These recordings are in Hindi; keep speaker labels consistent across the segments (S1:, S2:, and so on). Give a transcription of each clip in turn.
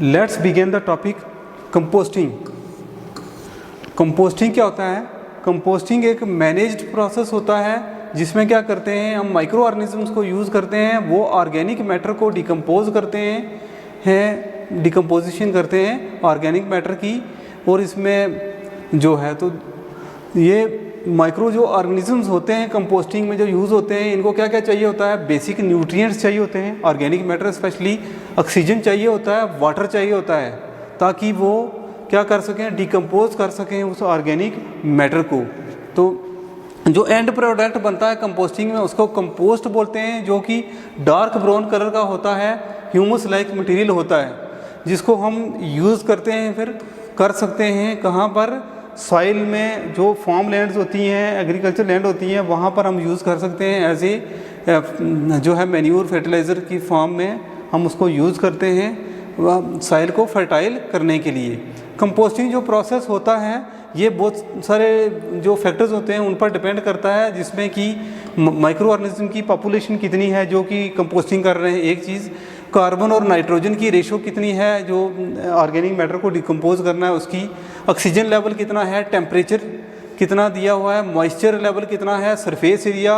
S1: Let's begin the topic composting. Composting क्या होता है? कंपोस्टिंग एक मैनेज्ड प्रोसेस होता है जिसमें क्या करते हैं हम माइक्रो ऑर्गेनिजम्स को यूज़ करते हैं, वो ऑर्गेनिक मैटर को डिकम्पोज करते हैं डिकम्पोजिशन करते हैं ऑर्गेनिक मैटर की। और इसमें जो है तो ये माइक्रो जो ऑर्गेनिजम्स होते हैं कंपोस्टिंग में जो यूज़ होते हैं, इनको क्या क्या चाहिए होता है? बेसिक न्यूट्रिएंट्स चाहिए होते हैं, ऑर्गेनिक मैटर स्पेशली ऑक्सीजन चाहिए होता है, वाटर चाहिए होता है, ताकि वो क्या कर सकें, डिकम्पोज कर सकें उस ऑर्गेनिक मैटर को। तो जो एंड प्रोडक्ट बनता है कंपोस्टिंग में उसको कंपोस्ट बोलते हैं, जो कि डार्क ब्राउन कलर का होता है, ह्यूमस लाइक मटेरियल होता है, जिसको हम यूज़ करते हैं फिर कर सकते हैं कहाँ पर? सॉइल में जो फार्म लैंड्स होती हैं, एग्रीकल्चर लैंड होती हैं, वहाँ पर हम यूज़ कर सकते हैं एज ए जो है मैन्योर फर्टिलाइज़र की फॉर्म में हम उसको यूज़ करते हैं वह सॉइल को फर्टाइल करने के लिए। कंपोस्टिंग जो प्रोसेस होता है ये बहुत सारे जो फैक्टर्स होते हैं उन पर डिपेंड करता है, जिसमें कि माइक्रो ऑर्गेनिज्म की पॉपुलेशन कितनी है जो कि कंपोस्टिंग कर रहे हैं, एक चीज़ कार्बन और नाइट्रोजन की रेशो कितनी है जो ऑर्गेनिक मैटर को डिकम्पोज करना है उसकी, ऑक्सीजन लेवल कितना है, टेम्परेचर कितना दिया हुआ है, मॉइस्चर लेवल कितना है, सरफेस एरिया,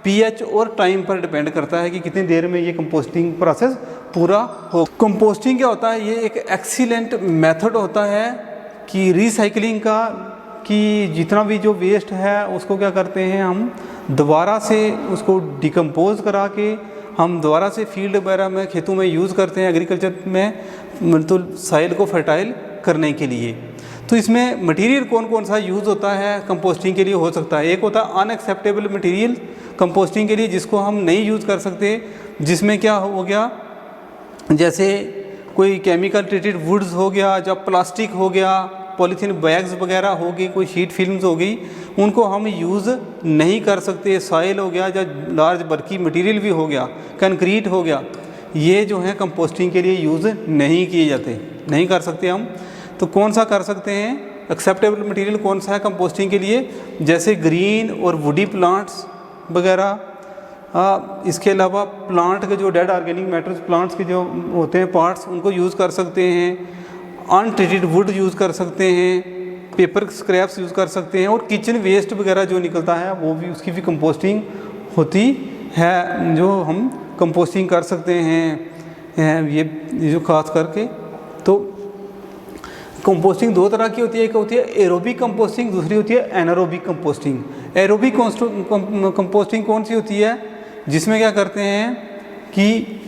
S1: पीएच और टाइम पर डिपेंड करता है कि कितनी देर में ये कंपोस्टिंग प्रोसेस पूरा हो। कंपोस्टिंग क्या होता है? ये एक एक्सीलेंट मेथड होता है कि रिसाइकलिंग का, कि जितना भी जो वेस्ट है उसको क्या करते हैं हम दोबारा से उसको डिकम्पोज करा के हम दोबारा से फील्ड वगैरह में खेतों में यूज़ करते हैं, एग्रीकल्चर में, तो सॉइल को फर्टाइल करने के लिए। तो इसमें मटेरियल कौन कौन सा यूज़ होता है कंपोस्टिंग के लिए हो सकता है? एक होता है अनएक्सेप्टेबल मटेरियल कंपोस्टिंग के लिए, जिसको हम नहीं यूज़ कर सकते, जिसमें क्या हो गया, जैसे कोई केमिकल ट्रीटेड वुड्स हो गया, जब प्लास्टिक हो गया, पॉलीथीन बैग्स वगैरह हो गई, कोई शीट फिल्म्स हो गई, उनको हम यूज़ नहीं कर सकते। सॉइल हो गया, या लार्ज बल्की मटेरियल भी हो गया, कंक्रीट हो गया, ये जो है कंपोस्टिंग के लिए यूज़ नहीं किए जाते, नहीं कर सकते हम। तो कौन सा कर सकते हैं? एक्सेप्टेबल मटेरियल कौन सा है कंपोस्टिंग के लिए? जैसे ग्रीन और वुडी प्लांट्स वगैरह। इसके अलावा प्लांट के जो डेड ऑर्गेनिक मैटर्स प्लांट्स के जो होते हैं पार्ट्स, उनको यूज़ कर सकते हैं। अनट्रीटेड वुड यूज़ कर सकते हैं, पेपर स्क्रैप्स यूज़ कर सकते हैं, और किचन वेस्ट वगैरह जो निकलता है वो भी, उसकी भी कंपोस्टिंग होती है, जो हम कंपोस्टिंग कर सकते हैं ये जो खास करके। तो कंपोस्टिंग दो तरह की होती है, एक होती है एरोबिक कंपोस्टिंग, दूसरी होती है एनारोबिक कंपोस्टिंग। एरोबिक कंपोस्टिंग कौन सी होती है? जिसमें क्या करते हैं कि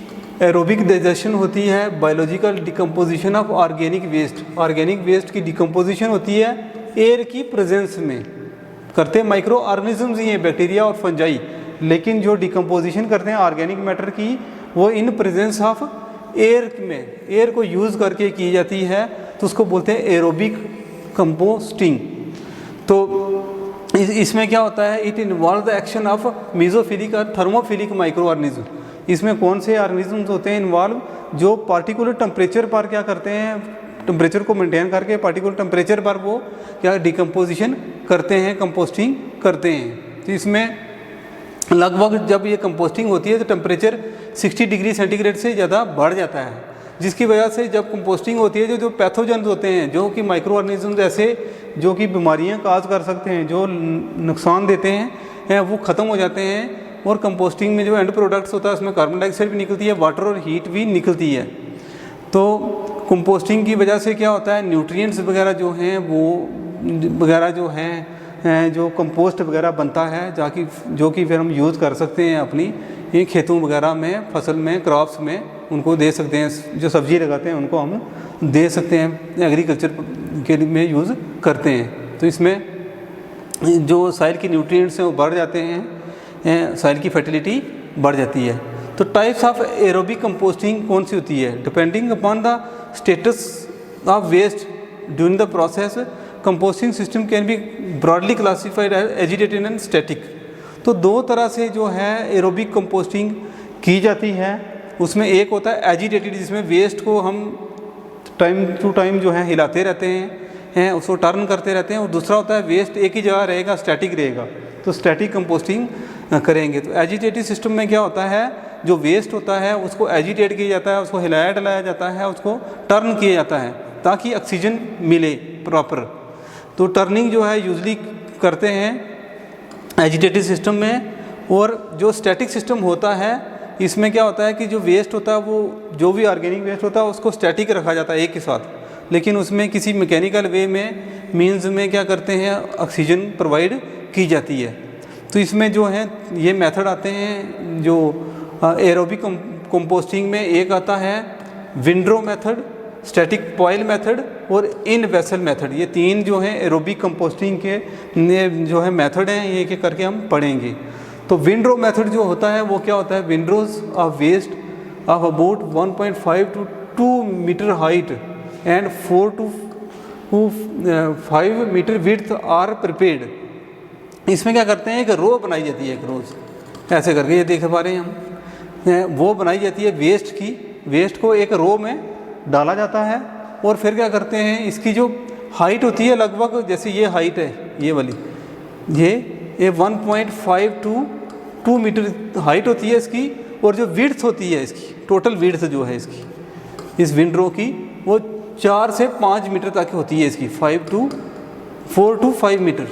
S1: एरोबिक डाइजेशन होती है, biological decomposition of organic waste, organic waste की डिकम्पोजिशन होती है एयर की प्रेजेंस में करते हैं। माइक्रो ऑर्गेनिजम्स ही हैं, बैक्टीरिया और फंजाई, लेकिन जो डिकम्पोजिशन करते हैं ऑर्गेनिक मैटर की वो इन प्रेजेंस ऑफ एयर में, एयर को यूज़ करके की जाती है, तो उसको बोलते हैं एरोबिक कंपोस्टिंग। तो इसमें क्या होता है? It involve the action of mesophilic और थर्मोफिलिक माइक्रो ऑर्गेनिज्म। इसमें कौन से ऑर्गेनिजम्स होते हैं इन्वॉल्व? जो पार्टिकुलर टेम्परेचर पर क्या करते हैं, टेम्परेचर को मेंटेन करके पार्टिकुलर टेम्परेचर पर वो क्या डिकम्पोजिशन करते हैं, कंपोस्टिंग करते हैं। तो इसमें लगभग जब ये कंपोस्टिंग होती है तो टेम्परेचर 60 डिग्री सेंटीग्रेड से ज़्यादा बढ़ जाता है, जिसकी वजह से जब कंपोस्टिंग होती है जो पैथोजेंस होते हैं, जो कि माइक्रो ऑर्गेनिजम्स ऐसे जो कि बीमारियां काज कर सकते हैं, जो नुकसान देते हैं, वो ख़त्म हो जाते हैं। और कंपोस्टिंग में जो एंड प्रोडक्ट्स होता है उसमें कार्बन डाइऑक्साइड भी निकलती है, वाटर और हीट भी निकलती है। तो कंपोस्टिंग की वजह से क्या होता है, न्यूट्रिएंट्स वगैरह जो हैं वो वगैरह जो हैं जो कंपोस्ट वगैरह बनता है, जाकि जो कि फिर हम यूज़ कर सकते हैं अपनी ये खेतों वगैरह में, फसल में, क्रॉप्स में उनको दे सकते हैं। जो सब्ज़ी लगाते हैं उनको हम दे सकते हैं, एग्रीकल्चर के में यूज़ करते हैं। तो इसमें जो सॉइल की न्यूट्रिएंट्स हैं वो बढ़ जाते हैं, सॉइल की फर्टिलिटी बढ़ जाती है। तो टाइप्स ऑफ एरोबिक कंपोस्टिंग कौन सी होती है? Depending upon the status of waste during the process, composting system can be broadly classified as agitated and static. तो दो तरह से जो है एरोबिक कंपोस्टिंग की जाती है। उसमें एक होता है एजिटेटेड, जिसमें वेस्ट को हम टाइम टू टाइम जो है हिलाते रहते हैं, उसको टर्न करते रहते हैं। और दूसरा होता है वेस्ट एक ही जगह रहेगा, स्टैटिक रहेगा, तो स्टैटिक कंपोस्टिंग करेंगे। तो एजिटेटिव सिस्टम में क्या होता है जो वेस्ट होता है उसको एजिटेट किया जाता है, उसको हिलाया डलाया जाता है, उसको टर्न किया जाता है ताकि ऑक्सीजन मिले प्रॉपर। तो टर्निंग जो है यूजली करते हैं एजिटेटेड सिस्टम में। और जो स्टैटिक सिस्टम होता है इसमें क्या होता है कि जो वेस्ट होता है वो जो भी ऑर्गेनिक वेस्ट होता है उसको स्टैटिक रखा जाता है एक के साथ, लेकिन उसमें किसी मैकेनिकल वे में मींस में क्या करते हैं ऑक्सीजन प्रोवाइड की जाती है। तो इसमें जो है ये मेथड आते हैं जो एरोबिक कंपोस्टिंग में, एक आता है विंड्रो मेथड, स्टैटिक पॉइल मेथड और इन वेसल मेथड। ये तीन जो हैं एरोबिक कंपोस्टिंग के जो है मेथड हैं, ये के करके हम पढ़ेंगे। तो विंड्रो मेथड जो होता है वो क्या होता है, windrows of waste of about 1.5 to 2 metre height and 4 to 5 metre width are prepared. इसमें क्या करते हैं, एक रो बनाई जाती है, एक रोज ऐसे करके, ये देख पा रहे हैं हम, वो बनाई जाती है वेस्ट की। वेस्ट को एक रो में डाला जाता है और फिर क्या करते हैं, इसकी जो हाइट होती है लगभग, जैसे ये हाइट है ये वाली, ये 1.5 to 2 मीटर हाइट होती है इसकी, और जो विड्थ होती है इसकी, टोटल विड्थ जो है इसकी इस विंडो की, वो 4 से 5 मीटर तक होती है इसकी, 4 to 5 मीटर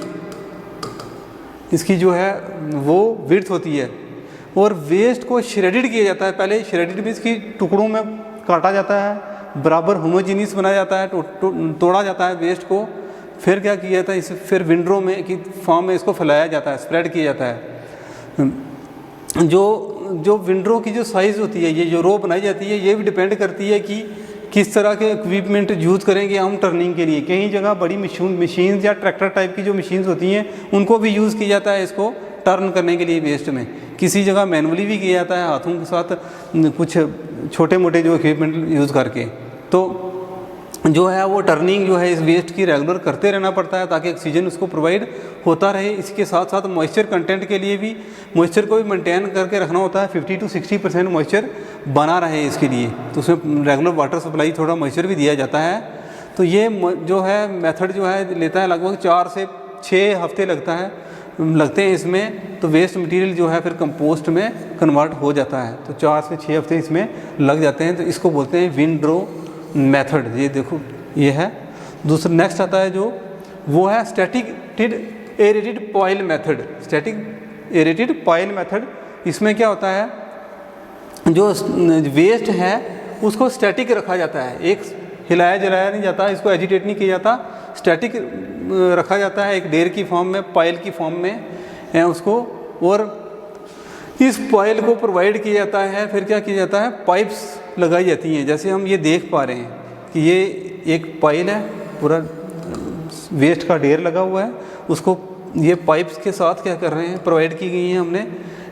S1: इसकी जो है वो विड्थ होती है। और वेस्ट को श्रेडिड किया जाता है, पहले श्रेडिड मीन्स की टुकड़ों में काटा जाता है, बराबर होमोजीनियस बनाया जाता है, तोड़ा जाता है वेस्ट को, फिर क्या किया जाता है इसे, फिर में की फॉर्म में इसको फैलाया जाता है, स्प्रेड किया जाता है। जो विंडो की जो साइज़ होती है, ये जो रो बनाई जाती है, ये भी डिपेंड करती है कि किस तरह के इक्विपमेंट यूज़ करेंगे हम टर्निंग के लिए। कई जगह बड़ी मशीन या ट्रैक्टर टाइप की जो मशीन्स होती हैं उनको भी यूज़ किया जाता है इसको टर्न करने के लिए वेस्ट में। किसी जगह मैनुअली भी किया जाता है हाथों के साथ, कुछ छोटे मोटे जो इक्विपमेंट यूज़ करके। तो जो है वो टर्निंग जो है इस वेस्ट की रेगुलर करते रहना पड़ता है ताकि ऑक्सीजन उसको प्रोवाइड होता रहे। इसके साथ साथ मॉइस्चर कंटेंट के लिए भी, मॉइस्चर को भी मेंटेन करके रखना होता है, 50 to 60% मॉइस्चर बना रहे इसके लिए। तो उसमें रेगुलर वाटर सप्लाई, थोड़ा मॉइस्चर भी दिया जाता है। तो ये जो है मेथड जो है लेता है लगभग 4 से 6 हफ्ते लगते हैं इसमें। तो वेस्ट मटेरियल जो है फिर कंपोस्ट में कन्वर्ट हो जाता है। तो 4 से 6 हफ्ते इसमें लग जाते हैं। तो इसको बोलते हैं विंड्रो मेथड। ये देखो ये है। दूसरा नेक्स्ट आता है जो वो है static aerated pile method. Static aerated pile method, इसमें क्या होता है, जो वेस्ट है उसको स्टैटिक रखा जाता है, एक हिलाया जलाया नहीं जाता, इसको एजिटेट नहीं किया जाता, स्टैटिक रखा जाता है एक ढेर की फॉर्म में, पाइल की फॉर्म में है उसको। और इस पाइल को प्रोवाइड किया जाता है, फिर क्या किया जाता है, पाइप्स लगाई जाती हैं। जैसे हम ये देख पा रहे हैं कि ये एक पाइल है, पूरा वेस्ट का ढेर लगा हुआ है, उसको ये पाइप्स के साथ क्या कर रहे हैं, प्रोवाइड की गई हैं हमने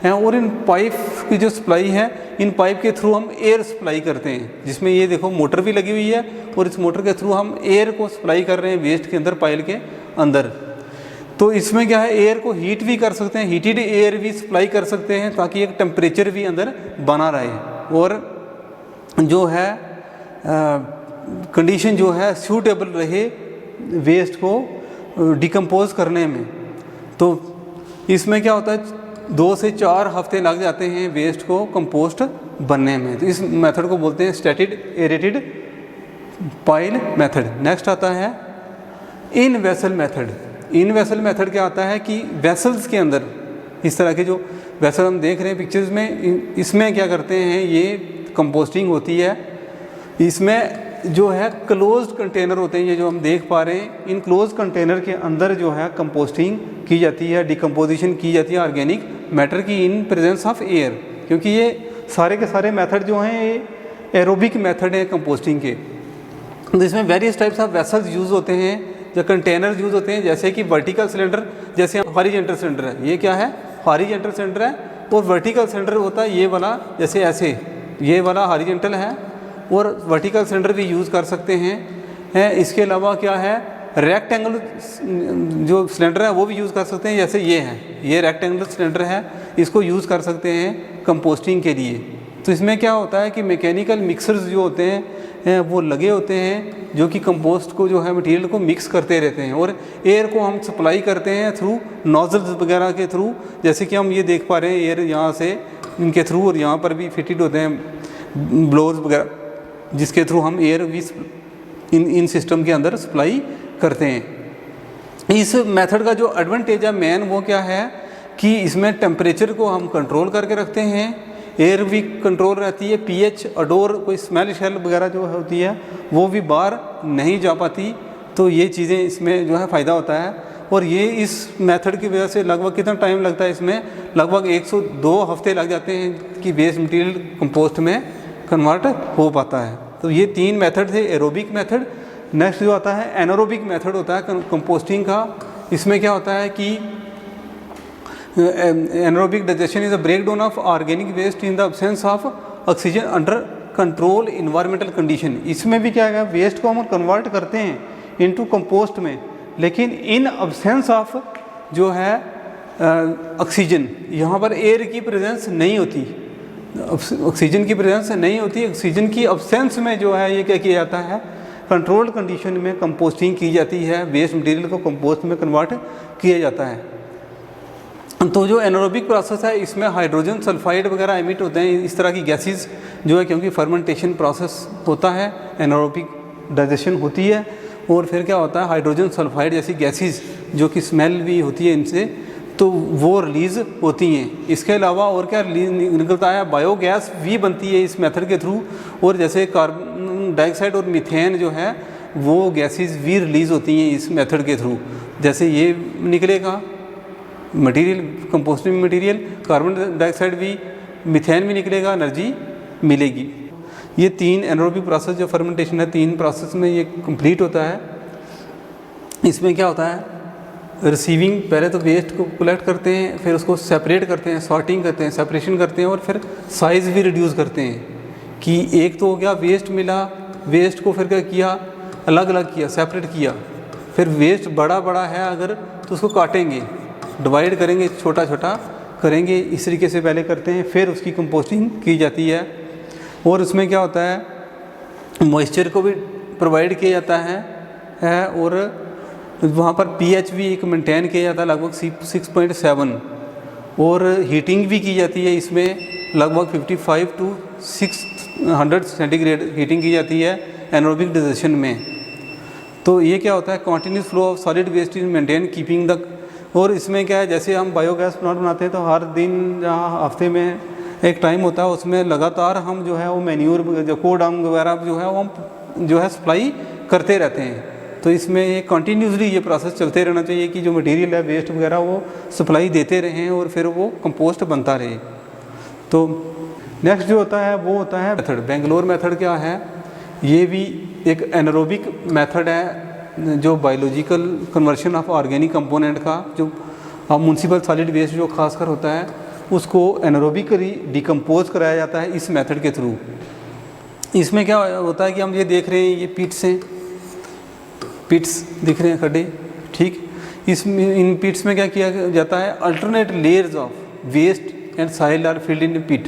S1: हैं। और इन पाइप की जो सप्लाई है, इन पाइप के थ्रू हम एयर सप्लाई करते हैं, जिसमें ये देखो मोटर भी लगी हुई है, और इस मोटर के थ्रू हम एयर को सप्लाई कर रहे हैं वेस्ट के अंदर, पाइल के अंदर। तो इसमें क्या है, एयर को हीट भी कर सकते हैं, हीटेड एयर भी सप्लाई कर सकते हैं ताकि एक टेम्परेचर भी अंदर बना रहे, और जो है कंडीशन जो है सूटेबल रहे वेस्ट को डिकम्पोज करने में। तो इसमें क्या होता है, 2 से 4 हफ्ते लग जाते हैं वेस्ट को कंपोस्ट बनने में। तो इस मेथड को बोलते हैं static aerated pile method. Next आता है in vessel method. In vessel method क्या आता है कि वेसल्स के अंदर, इस तरह के जो वेसल हम देख रहे हैं पिक्चर्स में, इसमें क्या करते हैं, ये कंपोस्टिंग होती है। इसमें जो है क्लोज्ड कंटेनर होते हैं, ये जो हम देख पा रहे हैं, इन क्लोज्ड कंटेनर के अंदर जो है कंपोस्टिंग की जाती है, डिकम्पोजिशन की जाती है ऑर्गेनिक मैटर की इन प्रेजेंस ऑफ एयर। क्योंकि ये सारे के सारे मेथड जो हैं ये एरोबिक मेथड है कंपोस्टिंग के। तो इसमें various types of vessels use होते हैं, जो कंटेनर यूज़ होते हैं, जैसे कि वर्टिकल सिलेंडर, जैसे हॉरिजॉन्टल सिलेंडर है, ये क्या है, हॉरिजॉन्टल सिलेंडर है। और वर्टिकल सिलेंडर होता है ये वाला, जैसे ऐसे ये वाला हॉरिजॉन्टल है, और वर्टिकल सिलेंडर भी यूज़ कर सकते हैं। इसके अलावा क्या है, रेक्टेंगल जो सिलेंडर है वो भी यूज़ कर सकते हैं, जैसे ये है, ये रेक्टेंगल सिलेंडर है, इसको यूज़ कर सकते हैं कंपोस्टिंग के लिए। तो इसमें क्या होता है कि मैकेनिकल मिक्सर्स जो होते हैं वो लगे होते हैं, जो कि कंपोस्ट को जो है मटेरियल को मिक्स करते रहते हैं, और एयर को हम सप्लाई करते हैं थ्रू नोजल्स वगैरह के थ्रू। जैसे कि हम ये देख पा रहे हैं, एयर यहाँ से इनके थ्रू, और यहाँ पर भी फिटेड होते हैं ब्लोअर्स वगैरह, जिसके थ्रू हम एयर भी इन सिस्टम के अंदर सप्लाई करते हैं। इस मेथड का जो एडवांटेज है मेन वो क्या है कि इसमें टेम्परेचर को हम कंट्रोल करके रखते हैं, एयर भी कंट्रोल रहती है, पीएच, अडोर, कोई स्मेल शेल वगैरह जो होती है वो भी बाहर नहीं जा पाती। तो ये चीज़ें इसमें जो है फ़ायदा होता है। और ये इस मेथड की वजह से लगभग कितना टाइम लगता है, इसमें लगभग 102 हफ्ते लग जाते हैं कि वेस्ट मटेरियल कंपोस्ट में कन्वर्ट हो पाता है। तो ये 3 मेथड थे, एरोबिक मेथड। नेक्स्ट जो आता है एनारोबिक मेथड होता है कंपोस्टिंग का। इसमें क्या होता है कि anaerobic digestion is a breakdown of organic waste in the absence of oxygen under control environmental condition. इसमें भी क्या है, वेस्ट को हम कन्वर्ट करते हैं इनटू कंपोस्ट में, लेकिन इन एब्सेंस ऑफ जो है ऑक्सीजन, यहाँ पर एयर की प्रेजेंस नहीं होती, ऑक्सीजन की प्रेजेंस नहीं होती। ऑक्सीजन की एब्सेंस में जो है ये क्या किया जाता है, कंट्रोल्ड कंडीशन में कंपोस्टिंग की जाती है, वेस्ट मटेरियल को कंपोस्ट में कन्वर्ट किया जाता है। तो जो एनारोबिक प्रोसेस है इसमें हाइड्रोजन सल्फाइड वगैरह एमिट होते हैं, इस तरह की गैसेस जो है, क्योंकि फर्मेंटेशन प्रोसेस होता है, एनारोबिक डाइजेशन होती है, और फिर क्या होता है हाइड्रोजन सल्फाइड जैसी गैसेस जो कि स्मेल भी होती है इनसे, तो वो रिलीज़ होती हैं। इसके अलावा और क्या निकलता है, बायोगैस भी बनती है इस मेथड के थ्रू, और जैसे कार्बन डाइऑक्साइड और मीथेन जो है वो गैसेस भी रिलीज़ होती हैं इस मेथड के थ्रू। जैसे ये निकलेगा material, composting material, carbon dioxide भी, मीथेन भी निकलेगा, एनर्जी मिलेगी। ये 3 एनारोबिक प्रोसेस जो फर्मेंटेशन है 3 प्रोसेस में ये कंप्लीट होता है। इसमें क्या होता है, रिसीविंग, पहले तो वेस्ट को कलेक्ट करते हैं, फिर उसको सेपरेट करते हैं, सॉर्टिंग करते हैं, सेपरेशन करते हैं, और फिर साइज़ भी रिड्यूस करते हैं कि एक तो हो गया वेस्ट मिला, वेस्ट को फिर क्या किया, अलग अलग किया, सेपरेट किया, फिर वेस्ट बड़ा बड़ा है अगर तो उसको काटेंगे, डिवाइड करेंगे, छोटा छोटा करेंगे, इस तरीके से पहले करते हैं, फिर उसकी कंपोस्टिंग की जाती है। और उसमें क्या होता है, मॉइस्चर को भी प्रोवाइड किया जाता है और वहाँ पर पीएच भी एक मेंटेन किया जाता है लगभग 6.7, और हीटिंग भी की जाती है इसमें लगभग 55 to 600 सेंटीग्रेड हीटिंग की जाती है एनारोबिक डाइजेशन में। तो ये क्या होता है, continuous flow of solid waste is maintain keeping the. और इसमें क्या है, जैसे हम बायोगैस प्लांट बनाते हैं तो हर दिन जहाँ हफ्ते में एक टाइम होता है उसमें लगातार हम जो है वो मैन्यूर जो कोडांग वगैरह जो है वो हम जो है सप्लाई करते रहते हैं। तो इसमें ये कंटिन्यूसली ये प्रोसेस चलते रहना चाहिए कि जो मटेरियल है वेस्ट वगैरह वो सप्लाई देते रहें और फिर वो कंपोस्ट बनता रहे। तो नेक्स्ट जो होता है वो होता है मेथड। बेंगलोर मेथड क्या है, ये भी एक एनारोबिक मेथड है जो biological conversion of organic component का, जो म्युनिसिपल सॉलिड वेस्ट जो खासकर होता है उसको एनारोबिकली डिकम्पोज कराया जाता है इस मेथड के थ्रू। इसमें क्या होता है कि हम ये देख रहे हैं, ये पिट्स हैं, पिट्स दिख रहे हैं खड्डे, ठीक। इसमें इन पिट्स में क्या किया जाता है, alternate layers of waste and soil are filled in pit.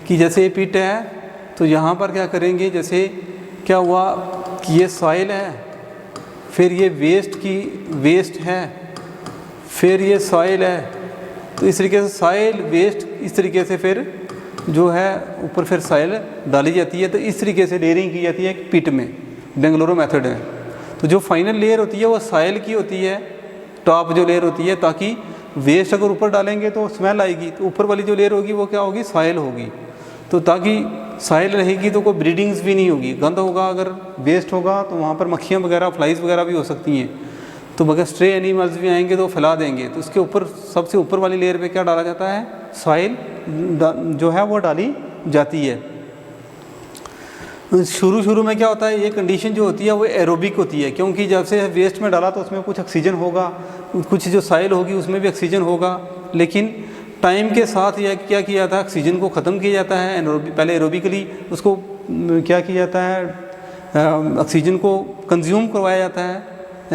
S1: कि जैसे ये पिट है तो यहाँ पर क्या करेंगे, जैसे क्या हुआ कि ये सॉइल है, फिर ये वेस्ट है, फिर ये सॉइल है, तो इस तरीके से सॉइल वेस्ट इस तरीके से फिर जो है ऊपर फिर सॉइल डाली जाती है। तो इस तरीके से लेयरिंग की जाती है एक पिट में, बेंगलुरु मेथड है। तो जो फाइनल लेयर होती है वो सॉइल की होती है, टॉप जो लेयर होती है, ताकि वेस्ट अगर ऊपर डालेंगे तो स्मेल आएगी, तो ऊपर वाली जो लेयर होगी वो क्या होगी, सॉइल होगी। तो ताकि सॉइल रहेगी तो कोई ब्रीडिंग्स भी नहीं होगी, गंद होगा, अगर वेस्ट होगा तो वहाँ पर मक्खियाँ वगैरह फ्लाइज वगैरह भी हो सकती हैं, तो अगर स्ट्रे एनिमल्स भी आएंगे तो फैला देंगे। तो उसके ऊपर सबसे ऊपर वाली लेयर पे क्या डाला जाता है, सॉइल जो है वो डाली जाती है। शुरू में क्या होता है, ये कंडीशन जो होती है वो एरोबिक होती है, क्योंकि जब से वेस्ट में डाला तो उसमें कुछ ऑक्सीजन होगा, कुछ जो सॉइल होगी उसमें भी ऑक्सीजन होगा, लेकिन टाइम के साथ यह क्या किया जाता है, ऑक्सीजन को ख़त्म किया जाता है। पहले एरोबिकली उसको क्या किया जाता है, ऑक्सीजन को कंज्यूम करवाया जाता है,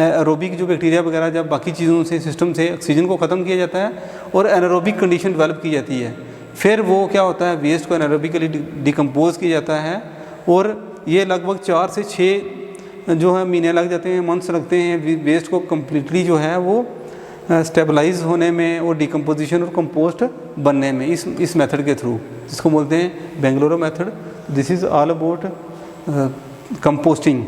S1: एरोबिक जो बैक्टीरिया वगैरह जब बाकी चीज़ों से सिस्टम से ऑक्सीजन को ख़त्म किया जाता है और एनारोबिक कंडीशन डेवलप की जाती है। फिर वो क्या होता है, वेस्ट को एनारोबिकली डिकम्पोज किया जाता है, और ये लगभग 4 से 6 जो है महीने लग जाते हैं, मंथ्स लगते हैं वेस्ट को कम्प्लीटली जो है वो स्टेबलाइज होने में और डिकम्पोजिशन और कंपोस्ट बनने में इस मेथड के थ्रू, जिसको बोलते हैं Bangalore method. This is all about composting.